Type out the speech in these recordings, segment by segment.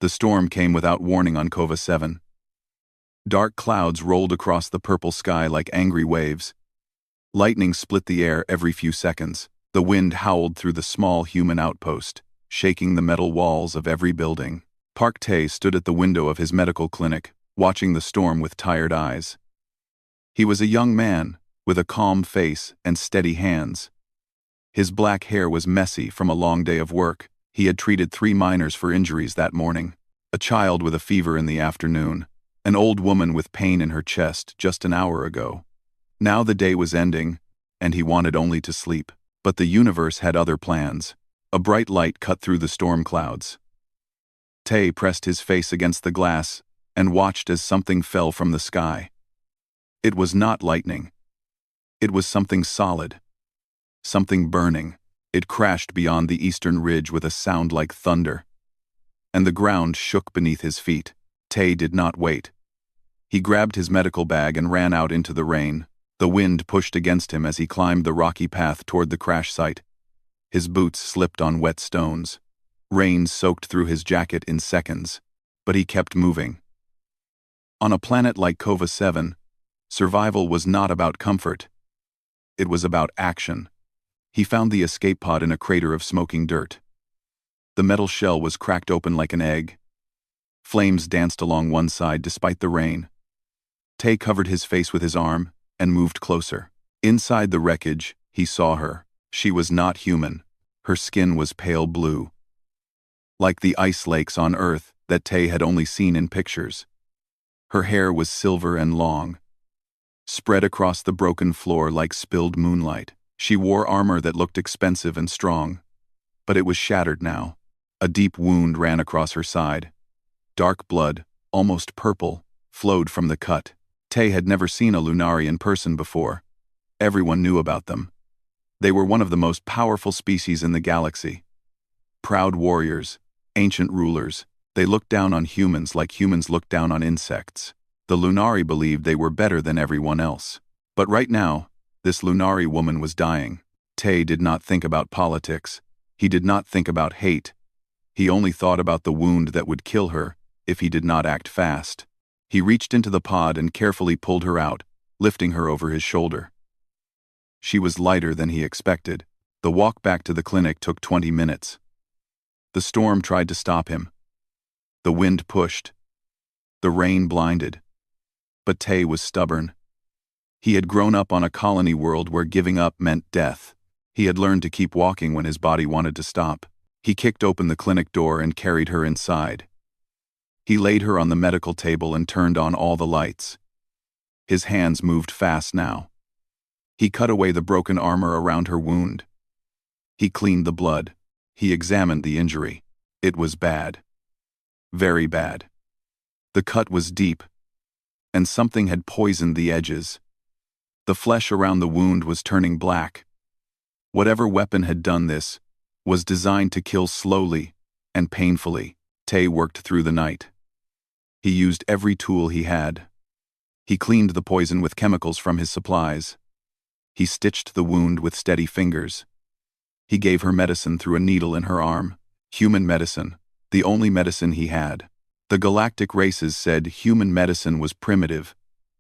The storm came without warning on Kova 7. Dark clouds rolled across the purple sky like angry waves. Lightning split the air every few seconds. The wind howled through the small human outpost, shaking the metal walls of every building. Park Tae stood at the window of his medical clinic, watching the storm with tired eyes. He was a young man, with a calm face and steady hands. His black hair was messy from a long day of work. He had treated 3 miners for injuries that morning. A child with a fever in the afternoon. An old woman with pain in her chest just an hour ago. Now the day was ending, and he wanted only to sleep. But the universe had other plans. A bright light cut through the storm clouds. Tae pressed his face against the glass and watched as something fell from the sky. It was not lightning. It was something solid. Something burning. It crashed beyond the eastern ridge with a sound like thunder. And the ground shook beneath his feet. Tae did not wait. He grabbed his medical bag and ran out into the rain. The wind pushed against him as he climbed the rocky path toward the crash site. His boots slipped on wet stones. Rain soaked through his jacket in seconds, but he kept moving. On a planet like Kova 7, survival was not about comfort. It was about action. He found the escape pod in a crater of smoking dirt. The metal shell was cracked open like an egg. Flames danced along one side despite the rain. Tae covered his face with his arm and moved closer. Inside the wreckage, he saw her. She was not human. Her skin was pale blue, like the ice lakes on Earth that Tae had only seen in pictures. Her hair was silver and long, spread across the broken floor like spilled moonlight. She wore armor that looked expensive and strong, but it was shattered now. A deep wound ran across her side. Dark blood, almost purple, flowed from the cut. Tae had never seen a Lunari in person before. Everyone knew about them. They were one of the most powerful species in the galaxy. Proud warriors, ancient rulers, they looked down on humans like humans looked down on insects. The Lunari believed they were better than everyone else. But right now, this Lunari woman was dying. Tae did not think about politics. He did not think about hate. He only thought about the wound that would kill her if he did not act fast. He reached into the pod and carefully pulled her out, lifting her over his shoulder. She was lighter than he expected. The walk back to the clinic took 20 minutes. The storm tried to stop him. The wind pushed. The rain blinded. But Tae was stubborn. He had grown up on a colony world where giving up meant death. He had learned to keep walking when his body wanted to stop. He kicked open the clinic door and carried her inside. He laid her on the medical table and turned on all the lights. His hands moved fast now. He cut away the broken armor around her wound. He cleaned the blood. He examined the injury. It was bad. Very bad. The cut was deep, and something had poisoned the edges. The flesh around the wound was turning black. Whatever weapon had done this was designed to kill slowly and painfully. Tae worked through the night. He used every tool he had. He cleaned the poison with chemicals from his supplies. He stitched the wound with steady fingers. He gave her medicine through a needle in her arm. Human medicine, the only medicine he had. The galactic races said human medicine was primitive.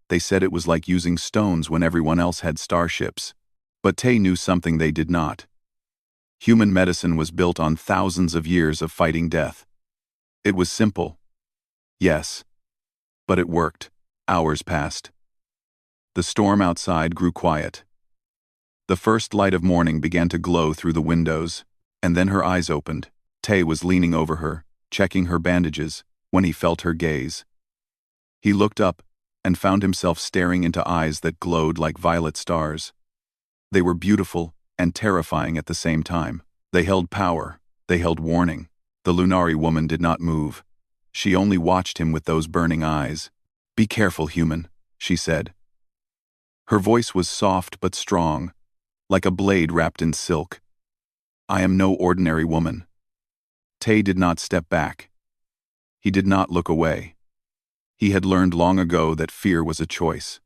They said it was like using stones when everyone else had starships. But Tae knew something they did not. Human medicine was built on thousands of years of fighting death. It was simple. Yes. But it worked. Hours passed. The storm outside grew quiet. The first light of morning began to glow through the windows, and then her eyes opened. Tae was leaning over her, checking her bandages, when he felt her gaze. He looked up and found himself staring into eyes that glowed like violet stars. They were beautiful and terrifying at the same time. They held power. They held warning. The Lunari woman did not move. She only watched him with those burning eyes. "Be careful, human," she said. Her voice was soft but strong, like a blade wrapped in silk. "I am no ordinary woman." Tae did not step back. He did not look away. He had learned long ago that fear was a choice.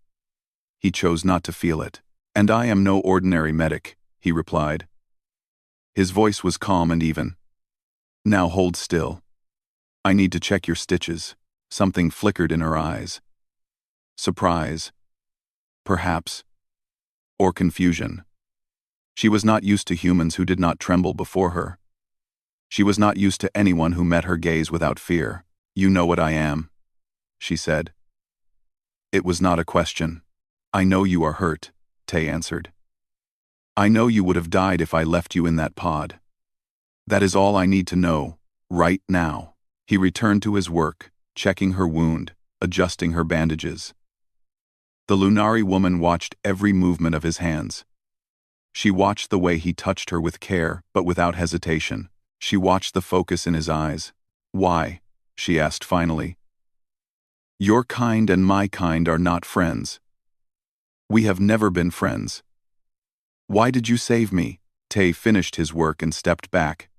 He chose not to feel it. "And I am no ordinary medic," he replied. His voice was calm and even. "Now hold still." I need to check your stitches. Something flickered in her eyes. Surprise. Perhaps. Or confusion. She was not used to humans who did not tremble before her. She was not used to anyone who met her gaze without fear. You know what I am, she said. It was not a question. I know you are hurt, Tay answered. I know you would have died if I left you in that pod. That is all I need to know, right now. He returned to his work, checking her wound, adjusting her bandages. The Lunari woman watched every movement of his hands. She watched the way he touched her with care, but without hesitation. She watched the focus in his eyes. Why? She asked finally. Your kind and my kind are not friends. We have never been friends. Why did you save me? Tay finished his work and stepped back.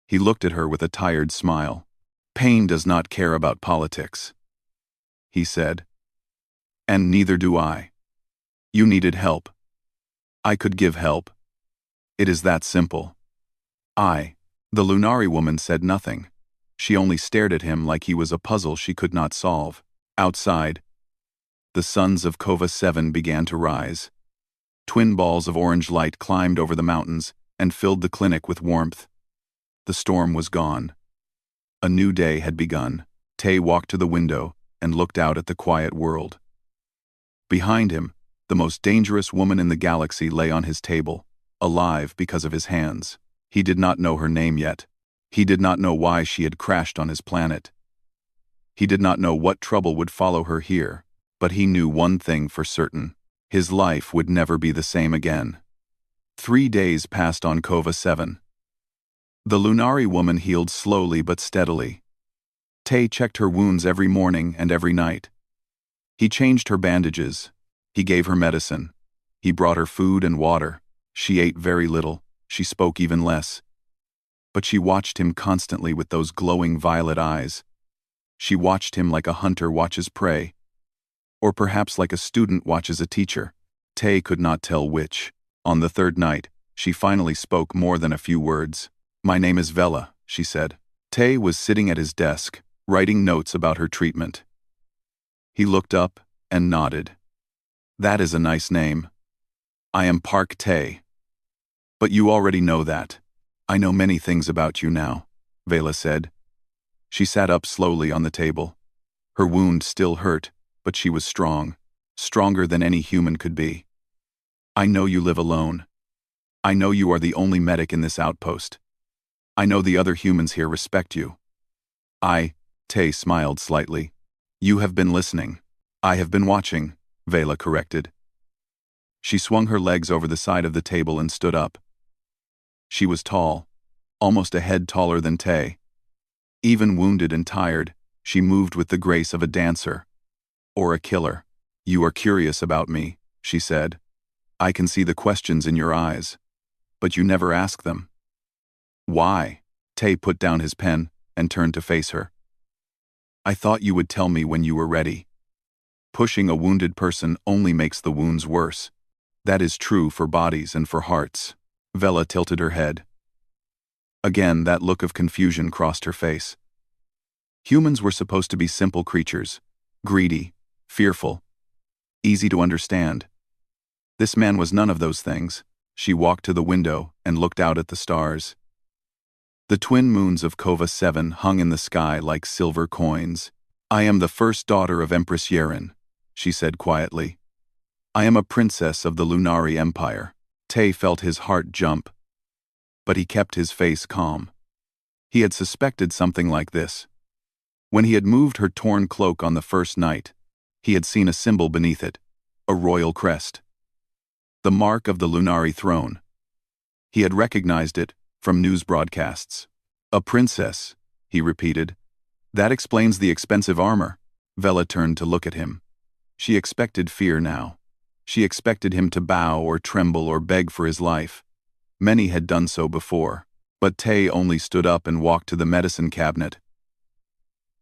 He looked at her with a tired smile. Pain does not care about politics, he said. And neither do I. You needed help. I could give help. It is that simple. The Lunari woman said nothing. She only stared at him like he was a puzzle she could not solve. Outside, the suns of Kova 7 began to rise. Twin balls of orange light climbed over the mountains and filled the clinic with warmth. The storm was gone. A new day had begun. Tay walked to the window and looked out at the quiet world. Behind him, the most dangerous woman in the galaxy lay on his table, alive because of his hands. He did not know her name yet. He did not know why she had crashed on his planet. He did not know what trouble would follow her here, but he knew one thing for certain. His life would never be the same again. 3 days passed on Kova 7. The Lunari woman healed slowly but steadily. Tay checked her wounds every morning and every night. He changed her bandages. He gave her medicine. He brought her food and water. She ate very little. She spoke even less. But she watched him constantly with those glowing violet eyes. She watched him like a hunter watches prey. Or perhaps like a student watches a teacher. Tay could not tell which. On the 3rd night, she finally spoke more than a few words. My name is Vela, she said. Tay was sitting at his desk, writing notes about her treatment. He looked up and nodded. That is a nice name. I am Park Tay. But you already know that. I know many things about you now, Vela said. She sat up slowly on the table. Her wound still hurt, but she was strong, stronger than any human could be. I know you live alone. I know you are the only medic in this outpost. I know the other humans here respect you. Tay smiled slightly. You have been listening. I have been watching, Vela corrected. She swung her legs over the side of the table and stood up. She was tall, almost a head taller than Tay. Even wounded and tired, she moved with the grace of a dancer. Or a killer. You are curious about me, she said. I can see the questions in your eyes. But you never ask them. Why? Tay put down his pen and turned to face her. I thought you would tell me when you were ready. Pushing a wounded person only makes the wounds worse. That is true for bodies and for hearts. Vela tilted her head. Again, that look of confusion crossed her face. Humans were supposed to be simple creatures, greedy, fearful, easy to understand. This man was none of those things. She walked to the window and looked out at the stars. The twin moons of Kova 7 hung in the sky like silver coins. I am the first daughter of Empress Yeren, she said quietly. I am a princess of the Lunari Empire. Tay felt his heart jump, but he kept his face calm. He had suspected something like this. When he had moved her torn cloak on the first night, he had seen a symbol beneath it, a royal crest. The mark of the Lunari throne. He had recognized it from news broadcasts. A princess, he repeated. That explains the expensive armor. Vela turned to look at him. She expected fear now. She expected him to bow or tremble or beg for his life. Many had done so before, but Tay only stood up and walked to the medicine cabinet.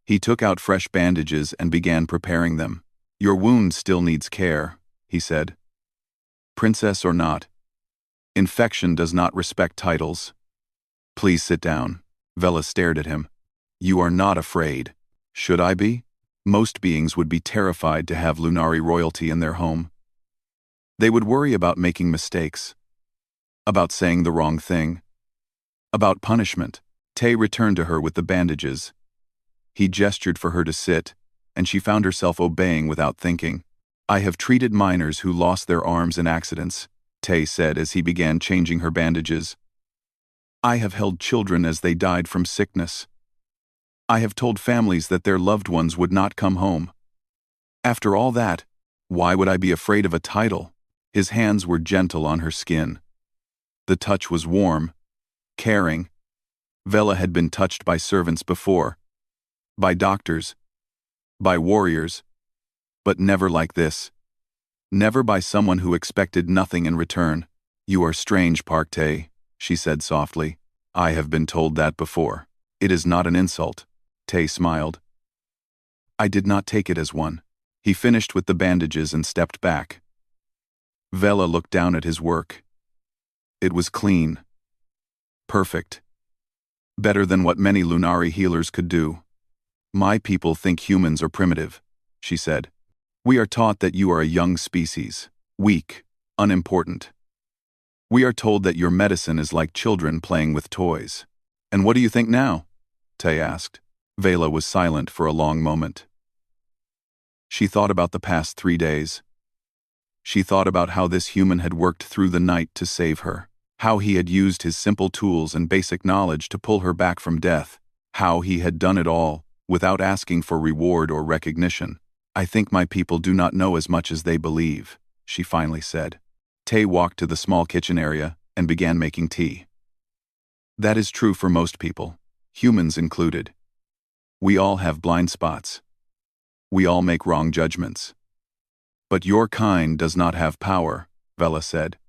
He took out fresh bandages and began preparing them. Your wound still needs care, he said. Princess or not. Infection does not respect titles. Please sit down. Vela stared at him. You are not afraid. Should I be? Most beings would be terrified to have Lunari royalty in their home. They would worry about making mistakes, about saying the wrong thing, about punishment. Tay returned to her with the bandages. He gestured for her to sit, and she found herself obeying without thinking. I have treated miners who lost their arms in accidents, Tay said as he began changing her bandages. I have held children as they died from sickness. I have told families that their loved ones would not come home. After all that, why would I be afraid of a title? His hands were gentle on her skin. The touch was warm, caring. Vela had been touched by servants before, by doctors, by warriors, but never like this. Never by someone who expected nothing in return. You are strange, Park Tae, she said softly. I have been told that before. It is not an insult. Tae smiled. I did not take it as one. He finished with the bandages and stepped back. Vela looked down at his work. It was clean. Perfect. Better than what many Lunari healers could do. My people think humans are primitive, she said. We are taught that you are a young species, weak, unimportant. We are told that your medicine is like children playing with toys. And what do you think now? Tae asked. Vela was silent for a long moment. She thought about the past 3 days. She thought about how this human had worked through the night to save her, how he had used his simple tools and basic knowledge to pull her back from death, how he had done it all without asking for reward or recognition. I think my people do not know as much as they believe, she finally said. Tae walked to the small kitchen area and began making tea. That is true for most people, humans included. We all have blind spots. We all make wrong judgments. But your kind does not have power, Vela said.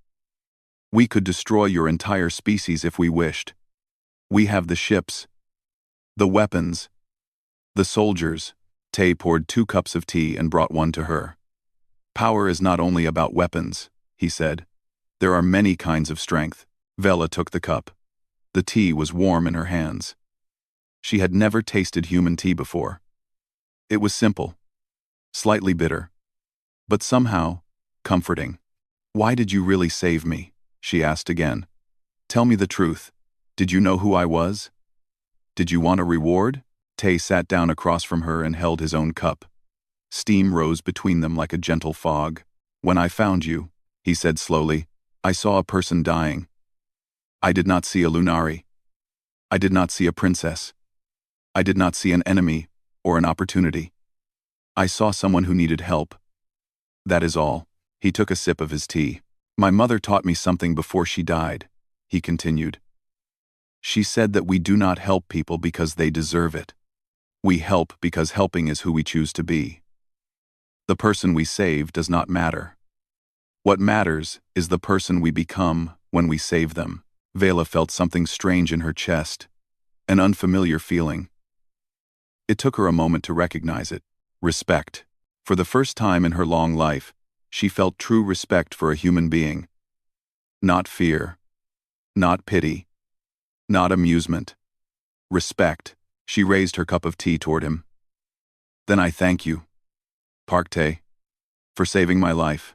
We could destroy your entire species if we wished. We have the ships, the weapons, the soldiers. Tae poured 2 cups of tea and brought one to her. Power is not only about weapons, he said. There are many kinds of strength. Vela took the cup. The tea was warm in her hands. She had never tasted human tea before. It was simple, slightly bitter, but somehow comforting. Why did you really save me? She asked again. Tell me the truth. Did you know who I was? Did you want a reward? Tae sat down across from her and held his own cup. Steam rose between them like a gentle fog. When I found you, he said slowly, I saw a person dying. I did not see a Lunari. I did not see a princess. I did not see an enemy or an opportunity. I saw someone who needed help. That is all. He took a sip of his tea. My mother taught me something before she died, he continued. She said that we do not help people because they deserve it. We help because helping is who we choose to be. The person we save does not matter. What matters is the person we become when we save them. Vela felt something strange in her chest, an unfamiliar feeling. It took her a moment to recognize it. Respect. For the first time in her long life, she felt true respect for a human being. Not fear. Not pity. Not amusement. Respect. She raised her cup of tea toward him. Then I thank you, Park Tae, for saving my life,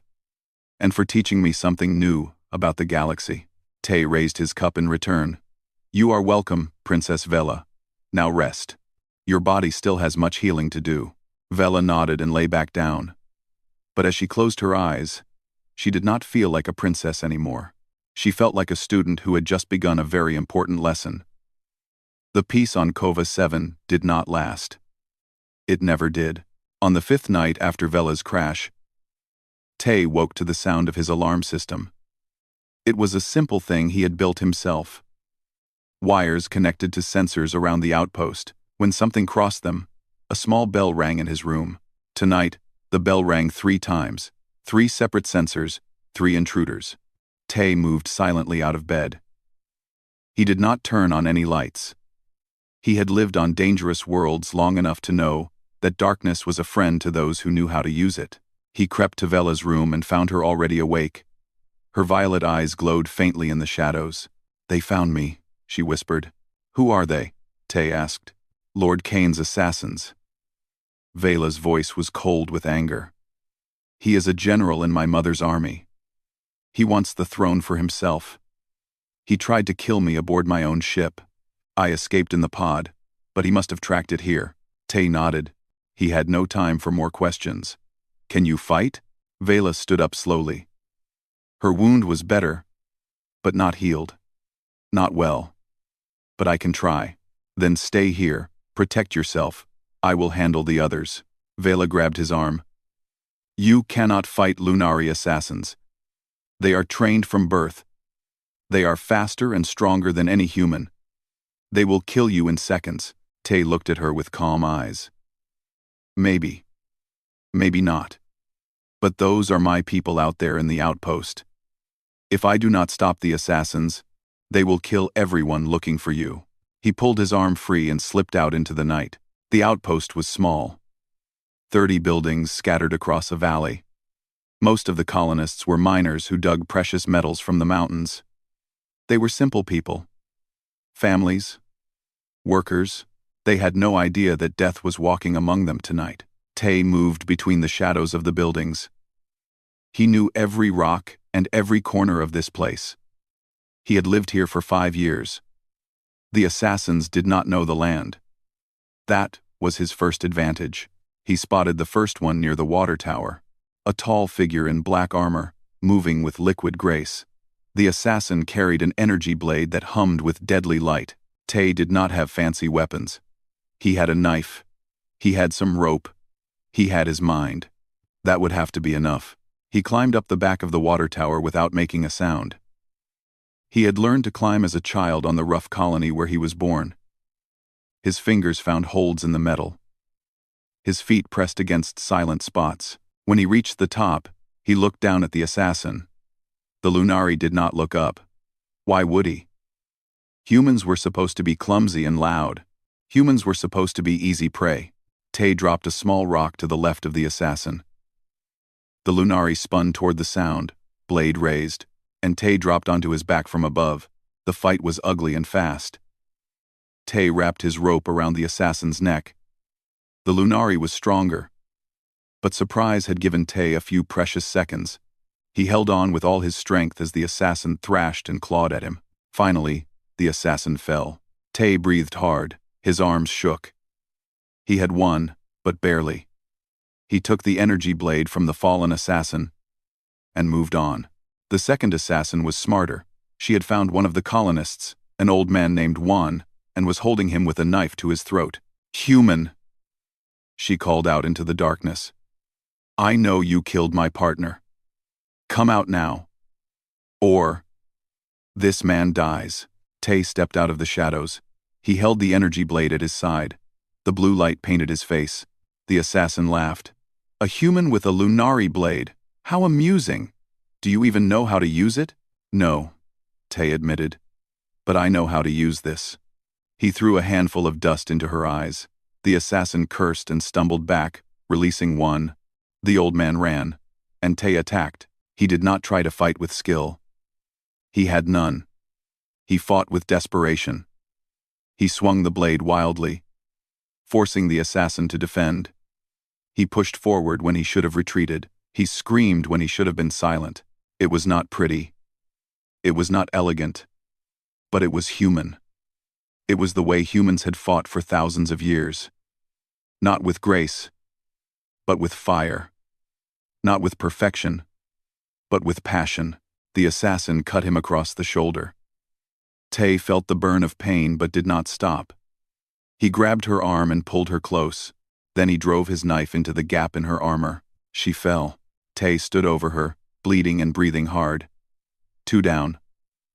and for teaching me something new about the galaxy. Tae raised his cup in return. You are welcome, Princess Vela. Now rest. Your body still has much healing to do. Vela nodded and lay back down. But as she closed her eyes, she did not feel like a princess anymore. She felt like a student who had just begun a very important lesson. The peace on Kova 7 did not last. It never did. On the 5th night after Vela's crash, Tae woke to the sound of his alarm system. It was a simple thing he had built himself. Wires connected to sensors around the outpost. When something crossed them, a small bell rang in his room. Tonight, the bell rang 3 times. 3 separate sensors, 3 intruders. Tae moved silently out of bed. He did not turn on any lights. He had lived on dangerous worlds long enough to know that darkness was a friend to those who knew how to use it. He crept to Vela's room and found her already awake. Her violet eyes glowed faintly in the shadows. They found me, she whispered. Who are they? Tae asked. Lord Kane's assassins. Vela's voice was cold with anger. He is a general in my mother's army. He wants the throne for himself. He tried to kill me aboard my own ship. I escaped in the pod, but he must have tracked it here. Tay nodded. He had no time for more questions. Can you fight? Vela stood up slowly. Her wound was better, but not healed. Not well. But I can try. Then stay here, protect yourself. I will handle the others. Vela grabbed his arm. You cannot fight Lunari assassins. They are trained from birth. They are faster and stronger than any human. They will kill you in seconds. Tay looked at her with calm eyes. Maybe. Maybe not. But those are my people out there in the outpost. If I do not stop the assassins, they will kill everyone looking for you. He pulled his arm free and slipped out into the night. The outpost was small. 30 buildings scattered across a valley. Most of the colonists were miners who dug precious metals from the mountains. They were simple people. Families. Workers. They had no idea that death was walking among them tonight. Tay moved between the shadows of the buildings. He knew every rock and every corner of this place. He had lived here for 5 years. The assassins did not know the land. That was his first advantage. He spotted the first one near the water tower, a tall figure in black armor, moving with liquid grace. The assassin carried an energy blade that hummed with deadly light. Tay did not have fancy weapons. He had a knife. He had some rope. He had his mind. That would have to be enough. He climbed up the back of the water tower without making a sound. He had learned to climb as a child on the rough colony where he was born. His fingers found holds in the metal. His feet pressed against silent spots. When he reached the top, he looked down at the assassin. The Lunari did not look up. Why would he? Humans were supposed to be clumsy and loud. Humans were supposed to be easy prey. Tay dropped a small rock to the left of the assassin. The Lunari spun toward the sound, blade raised, and Tay dropped onto his back from above. The fight was ugly and fast. Tay wrapped his rope around the assassin's neck. The Lunari was stronger, but surprise had given Tay a few precious seconds. He held on with all his strength as the assassin thrashed and clawed at him. Finally, the assassin fell. Tay breathed hard. His arms shook. He had won, but barely. He took the energy blade from the fallen assassin and moved on. The second assassin was smarter. She had found one of the colonists, an old man named Juan, and was holding him with a knife to his throat. Human, she called out into the darkness. I know you killed my partner. Come out now. Or this man dies. Tay stepped out of the shadows. He held the energy blade at his side. The blue light painted his face. The assassin laughed. A human with a Lunari blade. How amusing. Do you even know how to use it? No, Tay admitted. But I know how to use this. He threw a handful of dust into her eyes. The assassin cursed and stumbled back, releasing one. The old man ran, and Tay attacked. He did not try to fight with skill. He had none. He fought with desperation. He swung the blade wildly, forcing the assassin to defend. He pushed forward when he should have retreated. He screamed when he should have been silent. It was not pretty. It was not elegant. But it was human. It was the way humans had fought for thousands of years. Not with grace, but with fire. Not with perfection, but with passion. The assassin cut him across the shoulder. Tay felt the burn of pain but did not stop. He grabbed her arm and pulled her close. Then he drove his knife into the gap in her armor. She fell. Tay stood over her, bleeding and breathing hard. 2 down.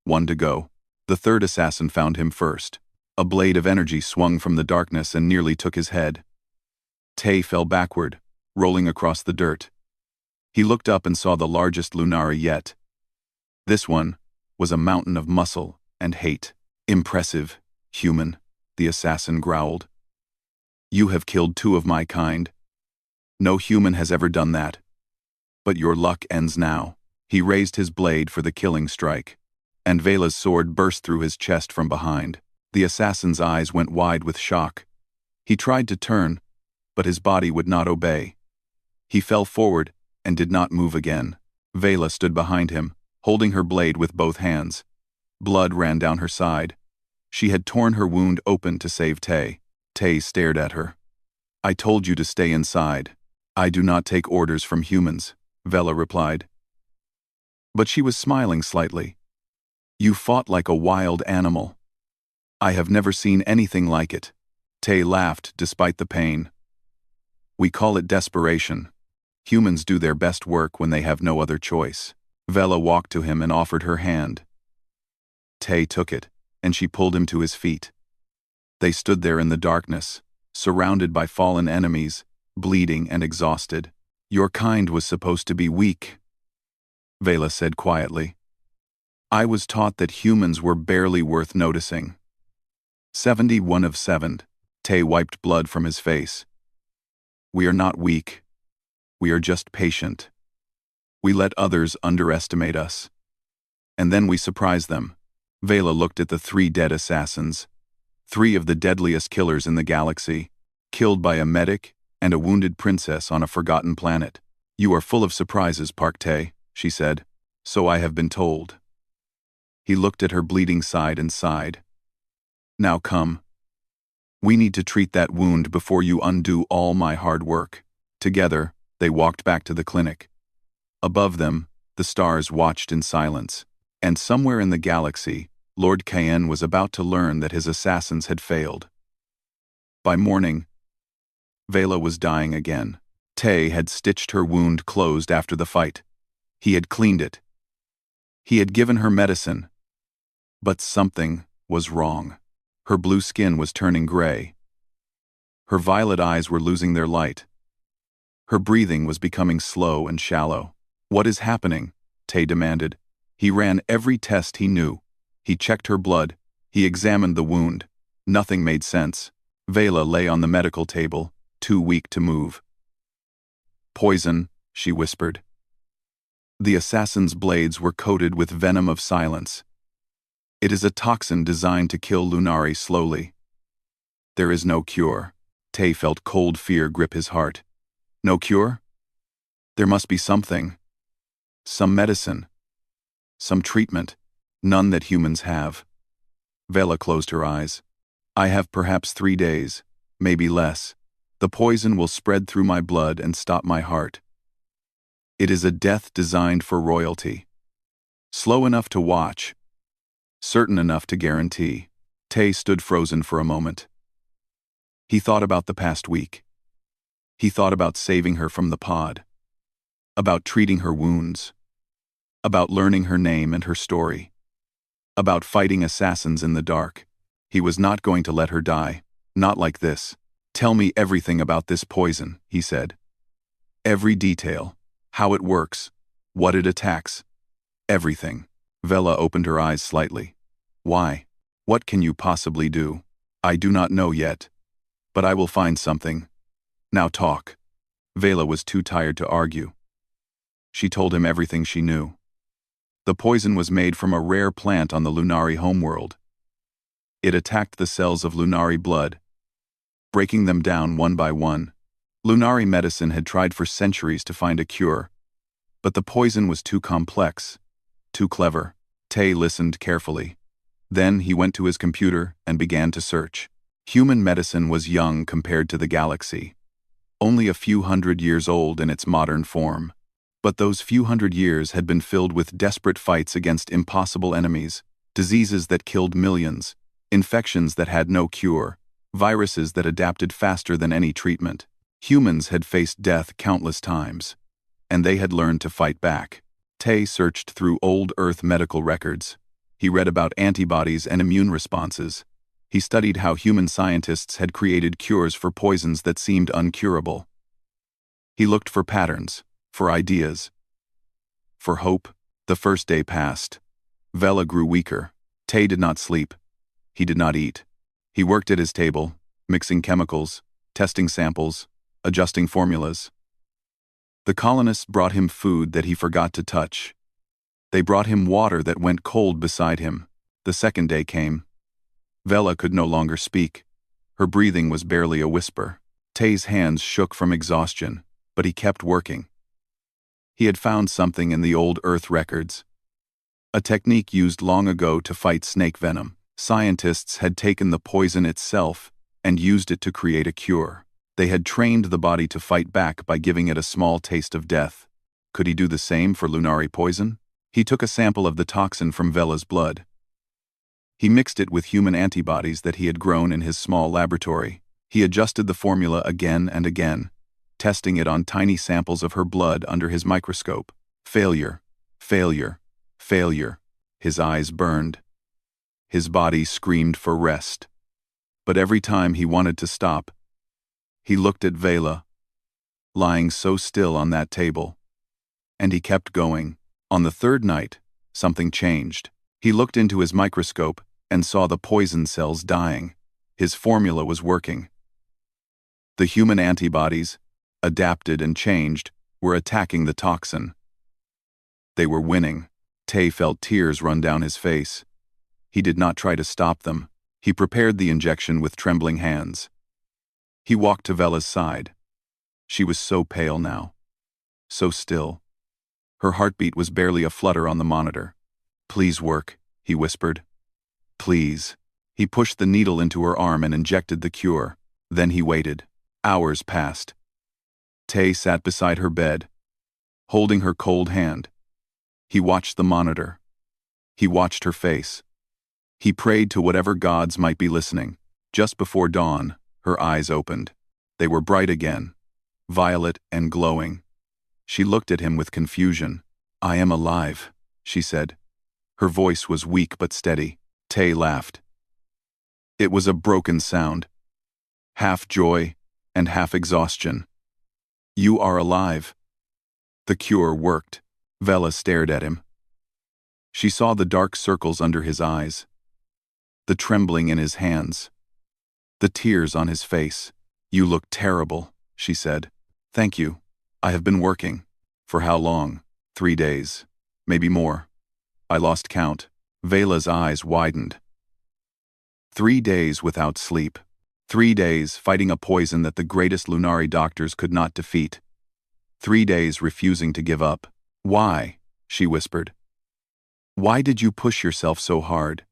1 to go. The third assassin found him first. A blade of energy swung from the darkness and nearly took his head. Tay fell backward, rolling across the dirt. He looked up and saw the largest Lunari yet. This one was a mountain of muscle and hate. Impressive, human, the assassin growled. You have killed 2 of my kind. No human has ever done that. But your luck ends now. He raised his blade for the killing strike, and Vela's sword burst through his chest from behind. The assassin's eyes went wide with shock. He tried to turn, but his body would not obey. He fell forward and did not move again. Vela stood behind him, holding her blade with both hands. Blood ran down her side. She had torn her wound open to save Tay. Tay stared at her. "I told you to stay inside. I do not take orders from humans," Vela replied. But she was smiling slightly. "You fought like a wild animal. I have never seen anything like it." Tay laughed despite the pain. "We call it desperation. Humans do their best work when they have no other choice." Vela walked to him and offered her hand. Tay took it, and she pulled him to his feet. They stood there in the darkness, surrounded by fallen enemies, bleeding and exhausted. "Your kind was supposed to be weak," Vela said quietly. "I was taught that humans were barely worth noticing." 71 of 7. Tay wiped blood from his face. "We are not weak. We are just patient. We let others underestimate us. And then we surprise them." Vela looked at the 3 dead assassins. 3 of the deadliest killers in the galaxy, killed by a medic and a wounded princess on a forgotten planet. "You are full of surprises, Park Tay," she said. "So I have been told." He looked at her bleeding side and sighed. "Now come. We need to treat that wound before you undo all my hard work." Together, they walked back to the clinic. Above them, the stars watched in silence. And somewhere in the galaxy, Lord Cayenne was about to learn that his assassins had failed. By morning, Vela was dying again. Tay had stitched her wound closed after the fight. He had cleaned it. He had given her medicine. But something was wrong. Her blue skin was turning gray. Her violet eyes were losing their light. Her breathing was becoming slow and shallow. "What is happening?" Tay demanded. He ran every test he knew. He checked her blood. He examined the wound. Nothing made sense. Vela lay on the medical table, too weak to move. "Poison," she whispered. The assassin's blades were coated with venom of silence. "It is a toxin designed to kill Lunari slowly. There is no cure." Tay felt cold fear grip his heart. "No cure? There must be something. Some medicine. Some treatment. None that humans have." Vela closed her eyes. "I have perhaps 3 days, maybe less. The poison will spread through my blood and stop my heart. It is a death designed for royalty. Slow enough to watch. Certain enough to guarantee." Tay stood frozen for a moment. He thought about the past week. He thought about saving her from the pod. About treating her wounds. About learning her name and her story. About fighting assassins in the dark. He was not going to let her die. Not like this. "Tell me everything about this poison," he said. "Every detail. How it works. What it attacks. Everything." Vela opened her eyes slightly. "Why? What can you possibly do?" "I do not know yet. But I will find something. Now talk." Vela was too tired to argue. She told him everything she knew. The poison was made from a rare plant on the Lunari homeworld. It attacked the cells of Lunari blood, breaking them down one by one. Lunari medicine had tried for centuries to find a cure, but the poison was too complex, too clever. Tay listened carefully. Then he went to his computer and began to search. Human medicine was young compared to the galaxy, only a few hundred years old in its modern form. But those few hundred years had been filled with desperate fights against impossible enemies, diseases that killed millions, infections that had no cure, viruses that adapted faster than any treatment. Humans had faced death countless times, and they had learned to fight back. Tay searched through old Earth medical records. He read about antibodies and immune responses. He studied how human scientists had created cures for poisons that seemed uncurable. He looked for patterns, for ideas, for hope. The first day passed. Vela grew weaker. Tay did not sleep. He did not eat. He worked at his table, mixing chemicals, testing samples, adjusting formulas. The colonists brought him food that he forgot to touch. They brought him water that went cold beside him. The second day came. Vela could no longer speak. Her breathing was barely a whisper. Tay's hands shook from exhaustion, but he kept working. He had found something in the old Earth records. A technique used long ago to fight snake venom. Scientists had taken the poison itself and used it to create a cure. They had trained the body to fight back by giving it a small taste of death. Could he do the same for Lunari poison? He took a sample of the toxin from Vela's blood. He mixed it with human antibodies that he had grown in his small laboratory. He adjusted the formula again and again, testing it on tiny samples of her blood under his microscope. Failure, failure, failure. His eyes burned. His body screamed for rest. But every time he wanted to stop, he looked at Vela, lying so still on that table. And he kept going. On the third night, something changed. He looked into his microscope and saw the poison cells dying. His formula was working. The human antibodies, adapted and changed, were attacking the toxin. They were winning. Tay felt tears run down his face. He did not try to stop them. He prepared the injection with trembling hands. He walked to Vela's side. She was so pale now. So still. Her heartbeat was barely a flutter on the monitor. "Please work," he whispered. "Please." He pushed the needle into her arm and injected the cure. Then he waited. Hours passed. Tay sat beside her bed, holding her cold hand. He watched the monitor. He watched her face. He prayed to whatever gods might be listening. Just before dawn, her eyes opened. They were bright again, violet and glowing. She looked at him with confusion. "I am alive," she said. Her voice was weak but steady. Tay laughed. It was a broken sound, half joy and half exhaustion. "You are alive." The cure worked. Vela stared at him. She saw the dark circles under his eyes, the trembling in his hands, the tears on his face. "You look terrible," she said. "Thank you. I have been working." "For how long?" 3 days. Maybe more. I lost count. Vela's eyes widened. 3 days without sleep. 3 days fighting a poison that the greatest Lunari doctors could not defeat. 3 days refusing to give up. "Why?" she whispered. "Why did you push yourself so hard?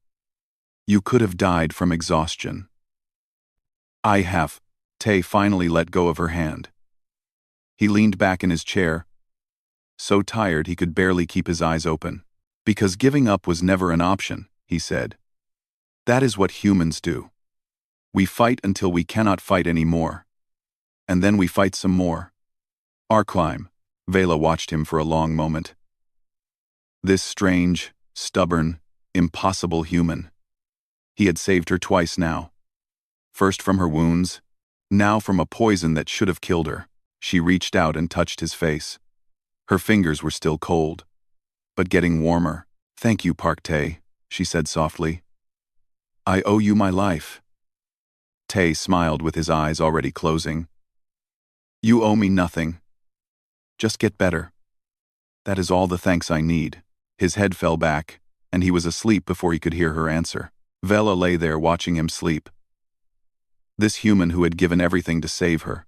You could have died from exhaustion." "I have." Tay finally let go of her hand. He leaned back in his chair, so tired he could barely keep his eyes open. "Because giving up was never an option," he said. "That is what humans do. We fight until we cannot fight anymore. And then we fight some more." "Our climb." Vela watched him for a long moment. This strange, stubborn, impossible human. He had saved her twice now. First from her wounds, now from a poison that should have killed her. She reached out and touched his face. Her fingers were still cold, but getting warmer. "Thank you, Park Tay," she said softly. "I owe you my life." Tay smiled with his eyes already closing. "You owe me nothing. Just get better. That is all the thanks I need." His head fell back, and he was asleep before he could hear her answer. Vela lay there watching him sleep. This human who had given everything to save her.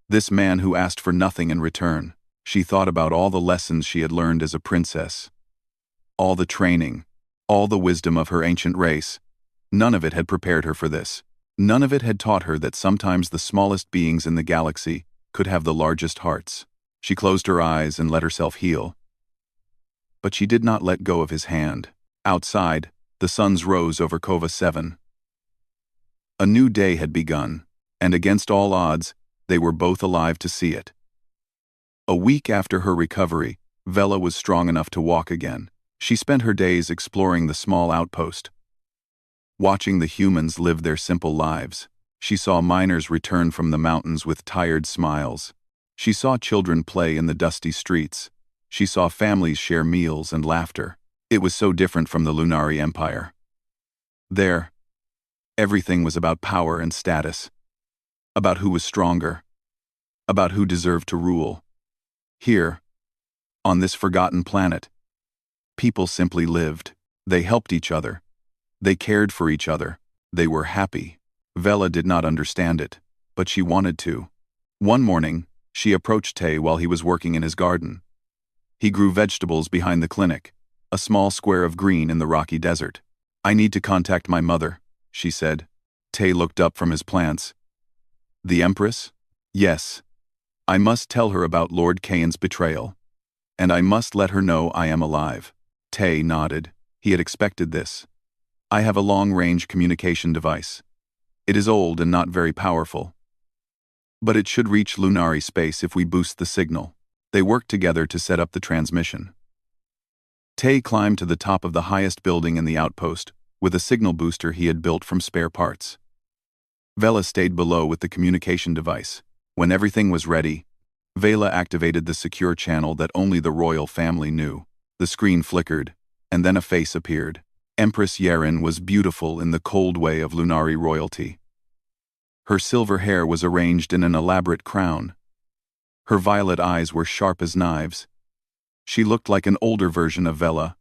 This man who asked for nothing in return. She thought about all the lessons she had learned as a princess. All the training, all the wisdom of her ancient race. None of it had prepared her for this. None of it had taught her that sometimes the smallest beings in the galaxy could have the largest hearts. She closed her eyes and let herself heal. But she did not let go of his hand. Outside, the suns rose over Cova 7. A new day had begun, and against all odds, they were both alive to see it. A week after her recovery, Vela was strong enough to walk again. She spent her days exploring the small outpost, watching the humans live their simple lives. She saw miners return from the mountains with tired smiles. She saw children play in the dusty streets. She saw families share meals and laughter. It was so different from the Lunari Empire. There, everything was about power and status, about who was stronger, about who deserved to rule. Here, on this forgotten planet, people simply lived. They helped each other. They cared for each other. They were happy. Vela did not understand it, but she wanted to. One morning, she approached Tay while he was working in his garden. He grew vegetables behind the clinic, a small square of green in the rocky desert. "I need to contact my mother," she said. Tay looked up from his plants. "The Empress?" "Yes. I must tell her about Lord Kain's betrayal. And I must let her know I am alive." Tay nodded. He had expected this. "I have a long-range communication device. It is old and not very powerful. But it should reach Lunari space if we boost the signal." They worked together to set up the transmission. Tay climbed to the top of the highest building in the outpost with a signal booster he had built from spare parts. Vela stayed below with the communication device. When everything was ready, Vela activated the secure channel that only the royal family knew. The screen flickered, and then a face appeared. Empress Yeren was beautiful in the cold way of Lunari royalty. Her silver hair was arranged in an elaborate crown. Her violet eyes were sharp as knives. She looked like an older version of Vela,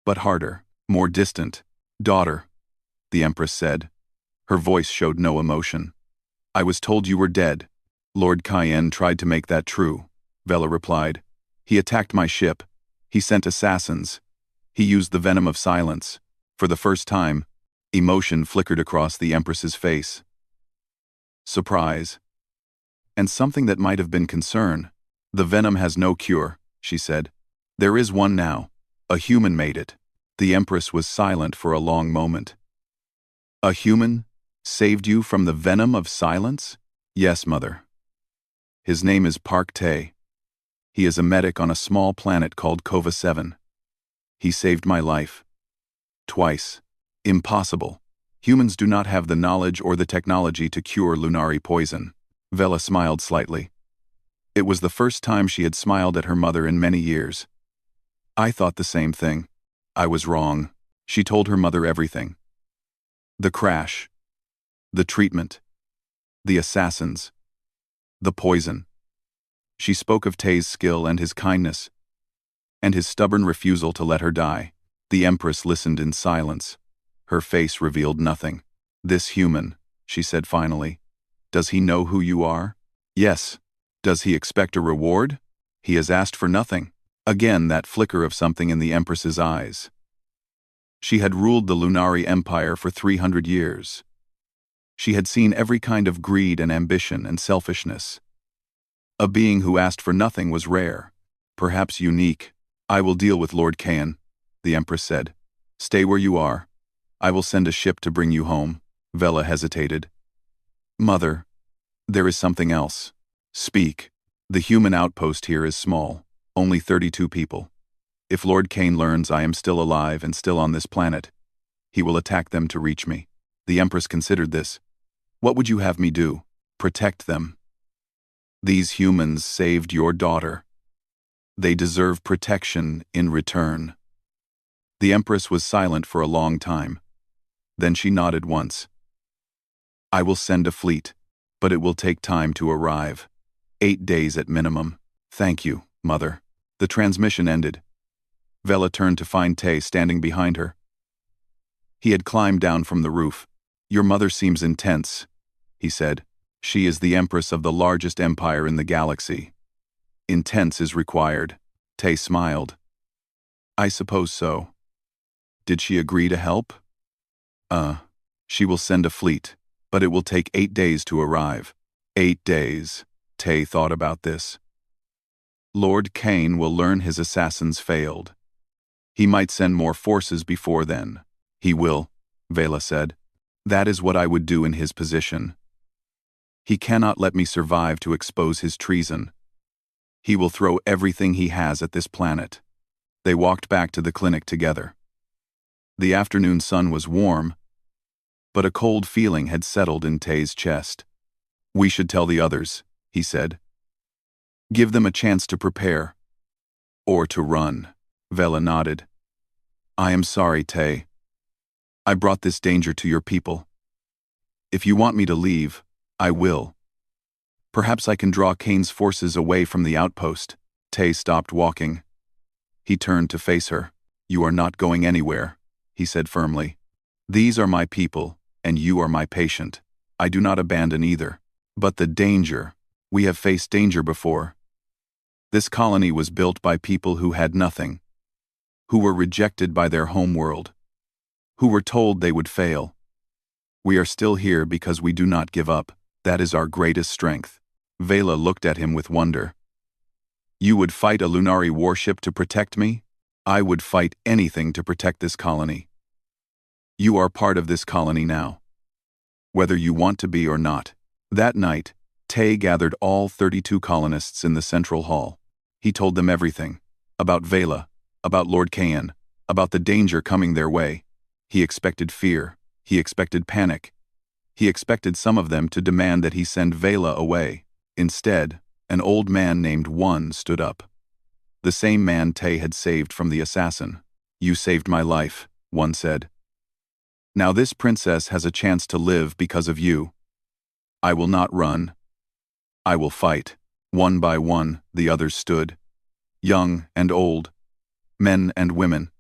but harder, more distant. "Daughter," the Empress said. Her voice showed no emotion. "I was told you were dead." "Lord Kain tried to make that true," Vela replied. "He attacked my ship. He sent assassins. He used the venom of silence." For the first time, emotion flickered across the Empress's face. Surprise. And something that might have been concern. "The venom has no cure," she said. "There is one now. A human made it." The Empress was silent for a long moment. "A human saved you from the venom of silence?" "Yes, Mother. His name is Park Tay. He is a medic on a small planet called Kova 7. He saved my life. Twice. Impossible. Humans do not have the knowledge or the technology to cure Lunari poison." Vela smiled slightly. It was the first time she had smiled at her mother in many years. "I thought the same thing. I was wrong." She told her mother everything. The crash. The treatment. The assassins. The poison. She spoke of Tay's skill and his kindness, and his stubborn refusal to let her die. The Empress listened in silence. Her face revealed nothing. "This human," she said finally. "Does he know who you are?" "Yes." "Does he expect a reward?" "He has asked for nothing." Again that flicker of something in the Empress's eyes. She had ruled the Lunari Empire for 300 years. She had seen every kind of greed and ambition and selfishness. A being who asked for nothing was rare, perhaps unique. "I will deal with Lord Kain," the Empress said. "Stay where you are. I will send a ship to bring you home." Vela hesitated. "Mother, there is something else." "Speak." "The human outpost here is small, only 32 people. If Lord Kain learns I am still alive and still on this planet, he will attack them to reach me." The Empress considered this. "What would you have me do?" "Protect them. These humans saved your daughter. They deserve protection in return." The Empress was silent for a long time. Then she nodded once. "I will send a fleet, but it will take time to arrive. 8 days at minimum." "Thank you, Mother." The transmission ended. Vela turned to find Tay standing behind her. He had climbed down from the roof. "Your mother seems intense," he said. "She is the Empress of the largest empire in the galaxy. Intense is required." Tay smiled. "I suppose so." "Did she agree to help?" She will send a fleet, but it will take 8 days to arrive." 8 days. Tay thought about this. Lord Kain will learn his assassins failed. He might send more forces before then. "He will," Vela said. "That is what I would do in his position. He cannot let me survive to expose his treason. He will throw everything he has at this planet." They walked back to the clinic together. The afternoon sun was warm, but a cold feeling had settled in Tay's chest. "We should tell the others," he said. "Give them a chance to prepare. Or to run." Vela nodded. "I am sorry, Tay. I brought this danger to your people. If you want me to leave, I will. Perhaps I can draw Kain's forces away from the outpost." Tay stopped walking. He turned to face her. "You are not going anywhere," he said firmly. "These are my people, and you are my patient. I do not abandon either. But the danger. We have faced danger before. This colony was built by people who had nothing, who were rejected by their homeworld, who were told they would fail. We are still here because we do not give up. That is our greatest strength. Vela looked at him with wonder. You would fight a Lunari warship to protect me? I would fight anything to protect this colony. You are part of this colony now, whether you want to be or not. That night, Tay gathered all 32 colonists in the central hall. He told them everything. About Vela, about Lord Kayan, about the danger coming their way. He expected fear. He expected panic. He expected some of them to demand that he send Vela away. Instead, an old man named One stood up. The same man Tay had saved from the assassin. You saved my life, One said. Now this princess has a chance to live because of you. I will not run. I will fight. One by one, the others stood. Young and old. Men and women.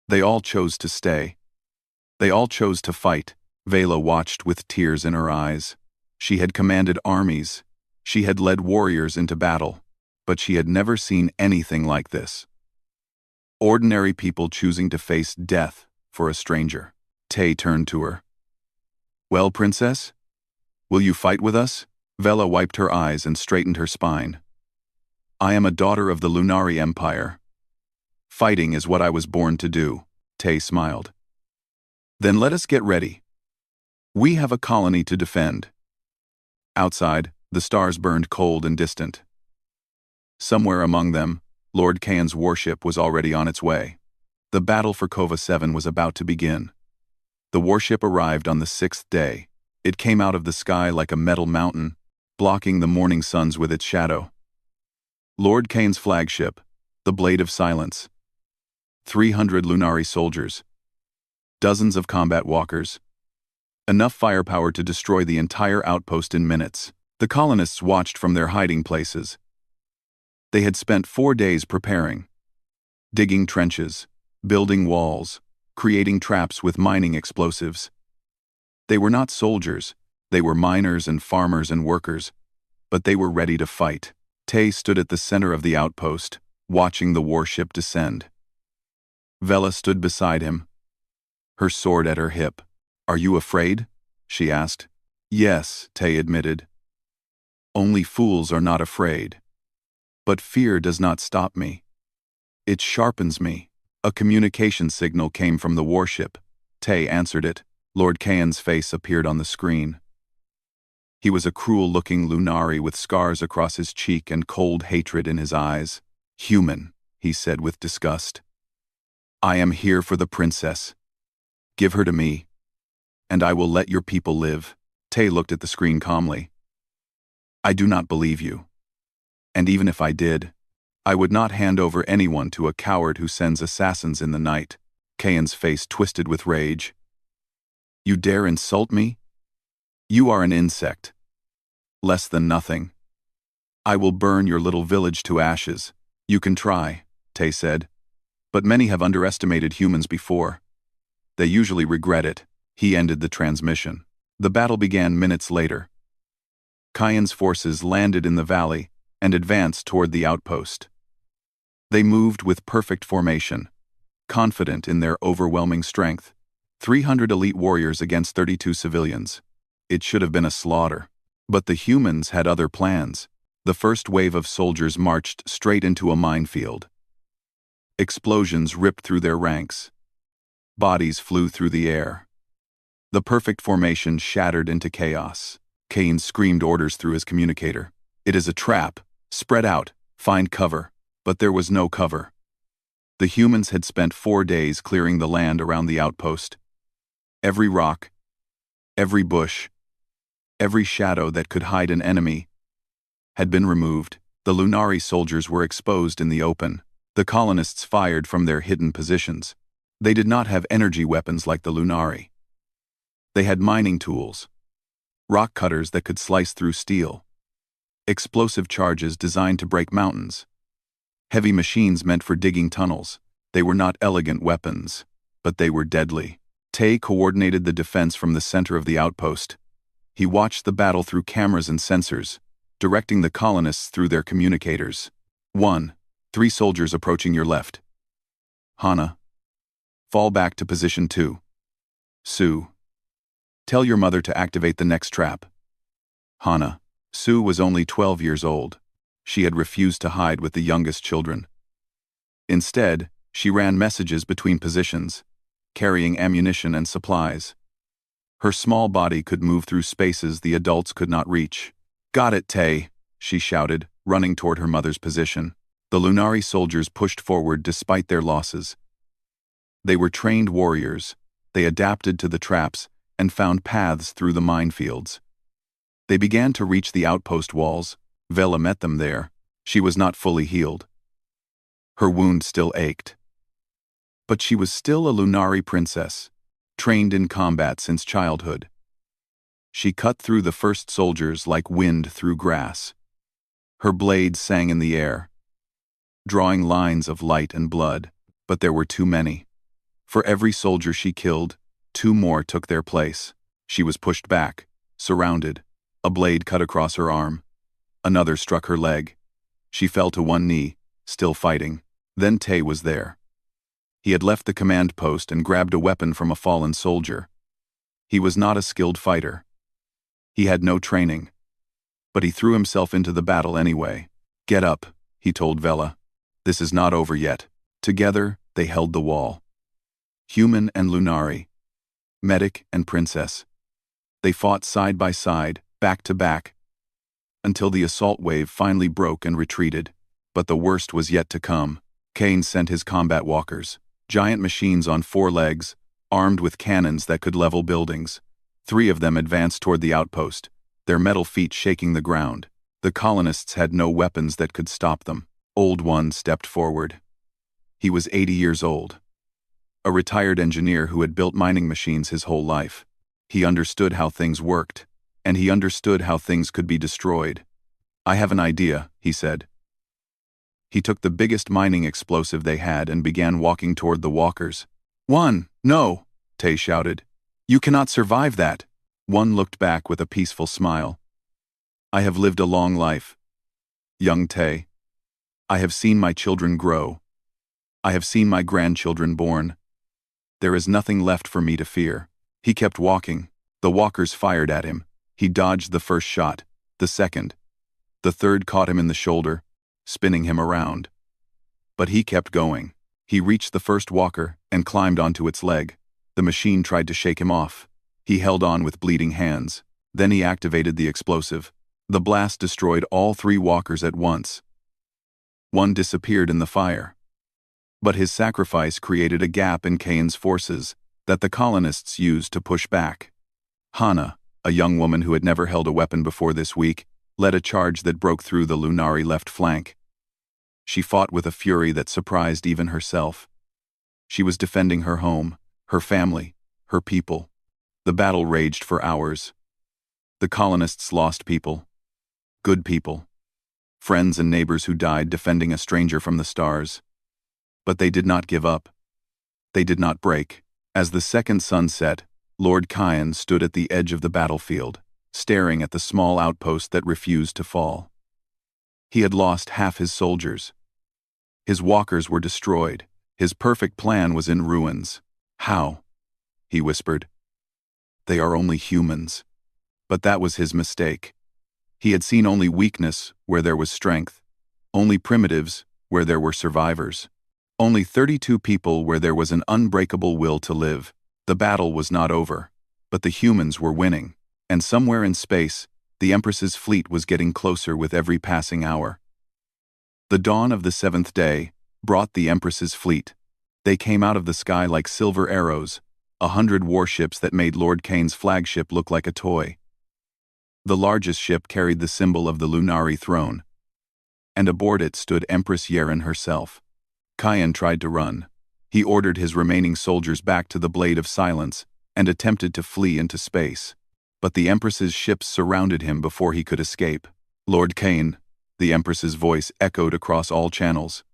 They all chose to stay. They all chose to fight. Vela watched with tears in her eyes. She had commanded armies. She had led warriors into battle. But she had never seen anything like this. Ordinary people choosing to face death for a stranger. Tay turned to her. Well, princess? Will you fight with us? Vela wiped her eyes and straightened her spine. I am a daughter of the Lunari Empire. Fighting is what I was born to do. Tay smiled. Then let us get ready. We have a colony to defend. Outside, the stars burned cold and distant. Somewhere among them, Lord Kayan's warship was already on its way. The battle for Kova 7 was about to begin. The warship arrived on the 6th day. It came out of the sky like a metal mountain, blocking the morning suns with its shadow. Lord Kayan's flagship, the Blade of Silence. 300 Lunari soldiers. Dozens of combat walkers. Enough firepower to destroy the entire outpost in minutes. The colonists watched from their hiding places. They had spent 4 days preparing. Digging trenches, building walls, creating traps with mining explosives. They were not soldiers, they were miners and farmers and workers, but they were ready to fight. Tay stood at the center of the outpost, watching the warship descend. Vela stood beside him, her sword at her hip. Are you afraid? She asked. Yes, Tay admitted. Only fools are not afraid. But fear does not stop me. It sharpens me. A communication signal came from the warship. Tay answered it. Lord Kayan's face appeared on the screen. He was a cruel-looking Lunari with scars across his cheek and cold hatred in his eyes. Human, he said with disgust. I am here for the princess. Give her to me, and I will let your people live. Tay looked at the screen calmly. I do not believe you. And even if I did, I would not hand over anyone to a coward who sends assassins in the night. Kayan's face twisted with rage. You dare insult me? You are an insect. Less than nothing. I will burn your little village to ashes. You can try, Tay said. But many have underestimated humans before. They usually regret it. He ended the transmission. The battle began minutes later. Kayan's forces landed in the valley and advanced toward the outpost. They moved with perfect formation, confident in their overwhelming strength. 300 elite warriors against 32 civilians. It should have been a slaughter. But the humans had other plans. The first wave of soldiers marched straight into a minefield. Explosions ripped through their ranks. Bodies flew through the air. The perfect formation shattered into chaos. Kayan screamed orders through his communicator. It is a trap. Spread out. Find cover. But there was no cover. The humans had spent 4 days clearing the land around the outpost. Every rock, every bush, every shadow that could hide an enemy had been removed. The Lunari soldiers were exposed in the open. The colonists fired from their hidden positions. They did not have energy weapons like the Lunari. They had mining tools, rock cutters that could slice through steel, explosive charges designed to break mountains, heavy machines meant for digging tunnels. They were not elegant weapons, but they were deadly. Tay coordinated the defense from the center of the outpost. He watched the battle through cameras and sensors, directing the colonists through their communicators. 1. 3 soldiers approaching your left. Hana. Fall back to position 2. Sue. Tell your mother to activate the next trap. Hana. Sue was only 12 years old. She had refused to hide with the youngest children. Instead, she ran messages between positions, carrying ammunition and supplies. Her small body could move through spaces the adults could not reach. Got it, Tay, she shouted, running toward her mother's position. The Lunari soldiers pushed forward despite their losses. They were trained warriors. They adapted to the traps and found paths through the minefields. They began to reach the outpost walls. Vela met them there. She was not fully healed. Her wound still ached. But she was still a Lunari princess, trained in combat since childhood. She cut through the first soldiers like wind through grass. Her blade sang in the air, drawing lines of light and blood, but there were too many. For every soldier she killed, 2 more took their place. She was pushed back, surrounded. A blade cut across her arm. Another struck her leg. She fell to one knee, still fighting. Then Tay was there. He had left the command post and grabbed a weapon from a fallen soldier. He was not a skilled fighter. He had no training. But he threw himself into the battle anyway. Get up, he told Vela. This is not over yet. Together, they held the wall. Human and Lunari. Medic and princess. They fought side by side, back to back, until the assault wave finally broke and retreated. But the worst was yet to come. Kane sent his combat walkers, giant machines on 4 legs, armed with cannons that could level buildings. 3 of them advanced toward the outpost, their metal feet shaking the ground. The colonists had no weapons that could stop them. Old One stepped forward. He was 80 years old. A retired engineer who had built mining machines his whole life. He understood how things worked, and he understood how things could be destroyed. I have an idea, he said. He took the biggest mining explosive they had and began walking toward the walkers. One, no, Tay shouted. You cannot survive that. One looked back with a peaceful smile. I have lived a long life. Young Tay. I have seen my children grow. I have seen my grandchildren born. There is nothing left for me to fear. He kept walking. The walkers fired at him. He dodged the first shot, the second. The third caught him in the shoulder, spinning him around. But he kept going. He reached the first walker and climbed onto its leg. The machine tried to shake him off. He held on with bleeding hands. Then he activated the explosive. The blast destroyed all 3 walkers at once. One disappeared in the fire. But his sacrifice created a gap in Kane's forces that the colonists used to push back. Hana, a young woman who had never held a weapon before this week, led a charge that broke through the Lunari left flank. She fought with a fury that surprised even herself. She was defending her home, her family, her people. The battle raged for hours. The colonists lost people. Good people. Friends and neighbors who died defending a stranger from the stars. But they did not give up. They did not break. As the second sun set, Lord Kyan stood at the edge of the battlefield, staring at the small outpost that refused to fall. He had lost half his soldiers. His walkers were destroyed. His perfect plan was in ruins. How? He whispered. They are only humans. But that was his mistake. He had seen only weakness where there was strength, only primitives where there were survivors, only 32 people where there was an unbreakable will to live. The battle was not over, but the humans were winning, and somewhere in space, the Empress's fleet was getting closer with every passing hour. The dawn of the 7th day brought the Empress's fleet. They came out of the sky like silver arrows, 100 warships that made Lord Kane's flagship look like a toy. The largest ship carried the symbol of the Lunari throne, and aboard it stood Empress Yeren herself. Kyan tried to run. He ordered his remaining soldiers back to the Blade of Silence and attempted to flee into space. But the Empress's ships surrounded him before he could escape. Lord Kane, the Empress's voice echoed across all channels.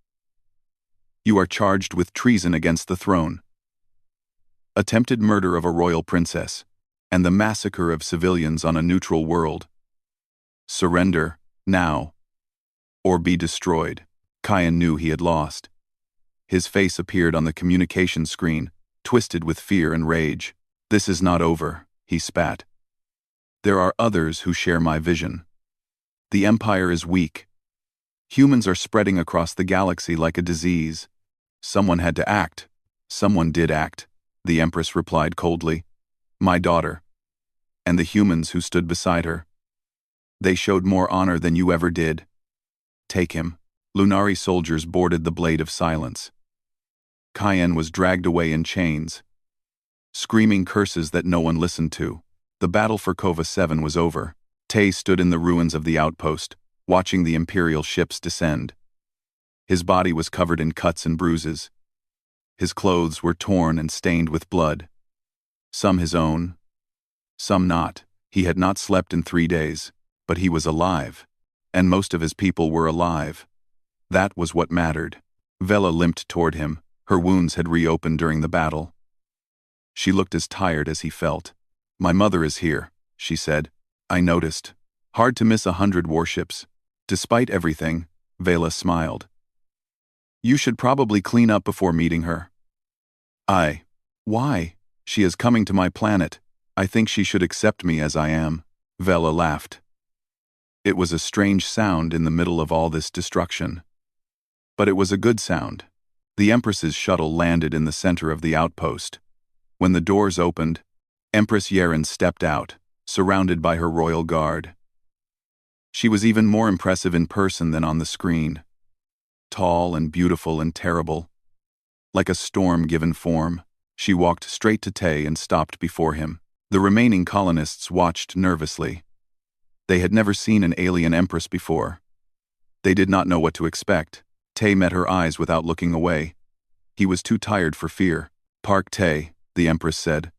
You are charged with treason against the throne. Attempted murder of a royal princess. and the massacre of civilians on a neutral world. Surrender, now, or be destroyed. Kyan knew he had lost. His face appeared on the communication screen, twisted with fear and rage. "This is not over," he spat. "There are others who share my vision. The Empire is weak. Humans are spreading across the galaxy like a disease. Someone had to act. Someone did act," the Empress replied coldly. "My daughter. And the humans who stood beside her. They showed more honor than you ever did. Take him." Lunari soldiers boarded the Blade of Silence. Kyan was dragged away in chains, screaming curses that no one listened to. The battle for Kova 7 was over. Tay stood in the ruins of the outpost, watching the Imperial ships descend. His body was covered in cuts and bruises. His clothes were torn and stained with blood. Some his own, some not. He had not slept in 3 days, but he was alive, and most of his people were alive. That was what mattered. Vela limped toward him. Her wounds had reopened during the battle. She looked as tired as he felt. "My mother is here," she said. "I noticed. Hard to miss 100 warships." Despite everything, Vela smiled. "You should probably clean up before meeting her." Why? She is coming to my planet. I think she should accept me as I am." Vela laughed. It was a strange sound in the middle of all this destruction. But it was a good sound. The Empress's shuttle landed in the center of the outpost. When the doors opened, Empress Yeren stepped out, surrounded by her royal guard. She was even more impressive in person than on the screen. Tall and beautiful and terrible. Like a storm given form, she walked straight to Tay and stopped before him. The remaining colonists watched nervously. They had never seen an alien empress before. They did not know what to expect. Tay met her eyes without looking away. He was too tired for fear. "Park Tay," the Empress said.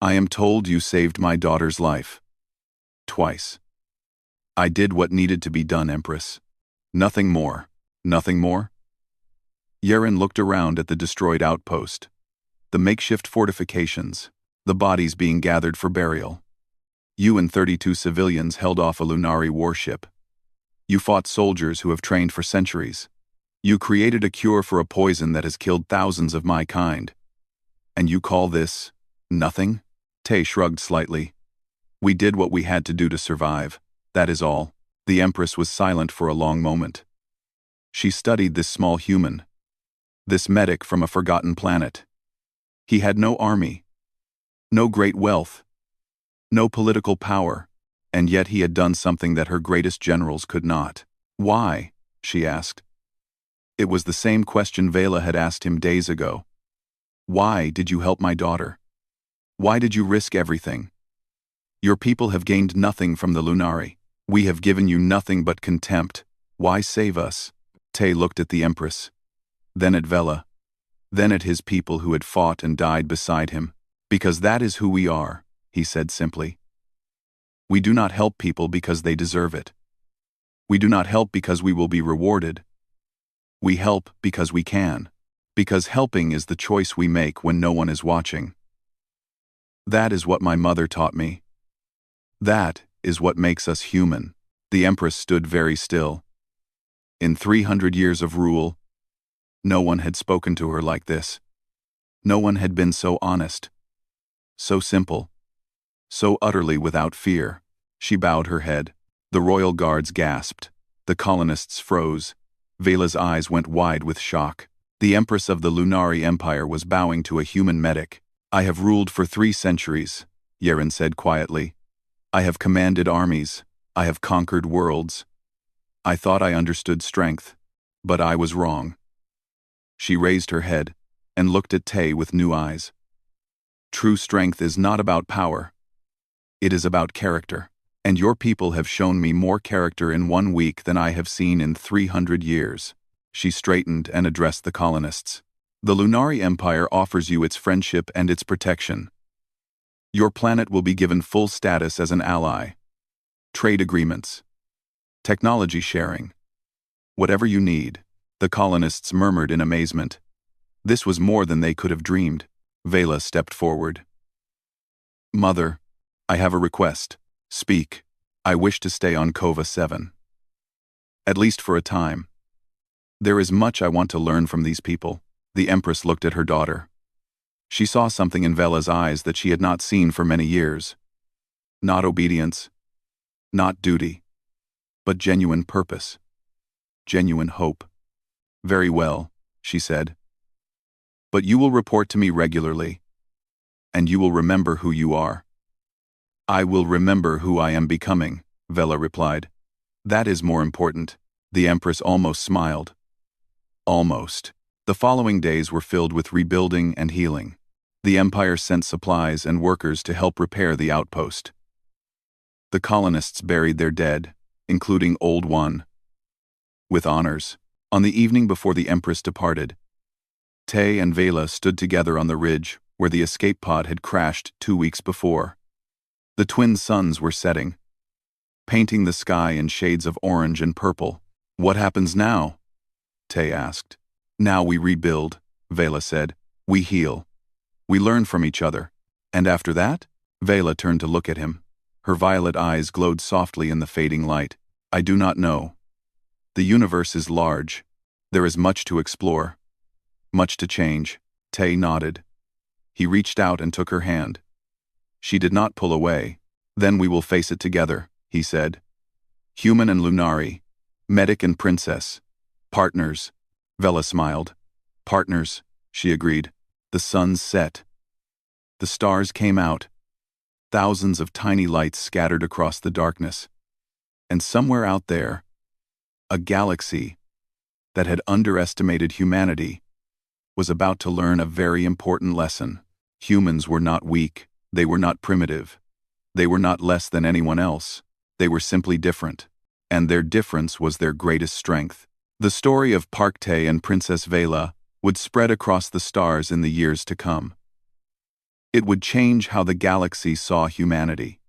"I am told you saved my daughter's life. Twice. I did what needed to be done, Empress. Nothing more." "Nothing more?" Yeren looked around at the destroyed outpost. The makeshift fortifications, the bodies being gathered for burial. You and 32 civilians held off a Lunari warship. You fought soldiers who have trained for centuries. You created a cure for a poison that has killed thousands of my kind. And you call this nothing? Tay shrugged slightly. "We did what we had to do to survive. That is all." The Empress was silent for a long moment. She studied this small human, this medic from a forgotten planet. He had no army, no great wealth, no political power, and yet he had done something that her greatest generals could not. "Why?" she asked. It was the same question Vela had asked him days ago. "Why did you help my daughter? Why did you risk everything? Your people have gained nothing from the Lunari. We have given you nothing but contempt. Why save us?" Tay looked at the Empress, then at Vela, then at his people who had fought and died beside him. "Because that is who we are," he said simply. "We do not help people because they deserve it. We do not help because we will be rewarded. We help because we can, because helping is the choice we make when no one is watching. That is what my mother taught me. That is what makes us human." The Empress stood very still. In 300 years of rule, no one had spoken to her like this. No one had been so honest, so simple, so utterly without fear. She bowed her head. The royal guards gasped. The colonists froze. Vela's eyes went wide with shock. The Empress of the Lunari Empire was bowing to a human medic. "I have ruled for 3 centuries, Yeren said quietly. "I have commanded armies. I have conquered worlds. I thought I understood strength, but I was wrong." She raised her head and looked at Tay with new eyes. "True strength is not about power. It is about character. And your people have shown me more character in 1 week than I have seen in 300 years. She straightened and addressed the colonists. "The Lunari Empire offers you its friendship and its protection. Your planet will be given full status as an ally. Trade agreements. Technology sharing. Whatever you need." The colonists murmured in amazement. This was more than they could have dreamed. Vela stepped forward. Mother, I have a request. Speak. I wish to stay on Kova 7. At least for a time. There is much I want to learn from these people. The Empress looked at her daughter. She saw something in Vela's eyes that she had not seen for many years. Not obedience, not duty, but genuine purpose, genuine hope. Very well, she said. But you will report to me regularly, and you will remember who you are. I will remember who I am becoming, Vela replied. That is more important. The Empress almost smiled. Almost. The following days were filled with rebuilding and healing. The Empire sent supplies and workers to help repair the outpost. The colonists buried their dead, including Old One, with honors. On the evening before the Empress departed, Tay and Vela stood together on the ridge where the escape pod had crashed 2 weeks before. The twin suns were setting, painting the sky in shades of orange and purple. What happens now? Tay asked. Now we rebuild, Vela said. We heal. We learn from each other. And after that? Vela turned to look at him. Her violet eyes glowed softly in the fading light. I do not know. The universe is large. There is much to explore. Much to change. Tay nodded. He reached out and took her hand. She did not pull away. Then we will face it together, he said. Human and Lunari. Medic and Princess. Partners. Vela smiled. Partners, she agreed. The sun set. The stars came out. Thousands of tiny lights scattered across the darkness. And somewhere out there, a galaxy that had underestimated humanity was about to learn a very important lesson. Humans were not weak. They were not primitive. They were not less than anyone else. They were simply different. And their difference was their greatest strength. The story of Park Tay and Princess Vela would spread across the stars in the years to come. It would change how the galaxy saw humanity.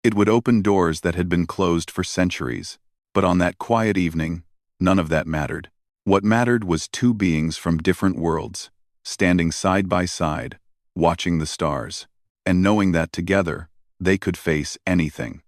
It would open doors that had been closed for centuries. But on that quiet evening, none of that mattered. What mattered was two beings from different worlds, standing side by side, watching the stars, and knowing that together, they could face anything.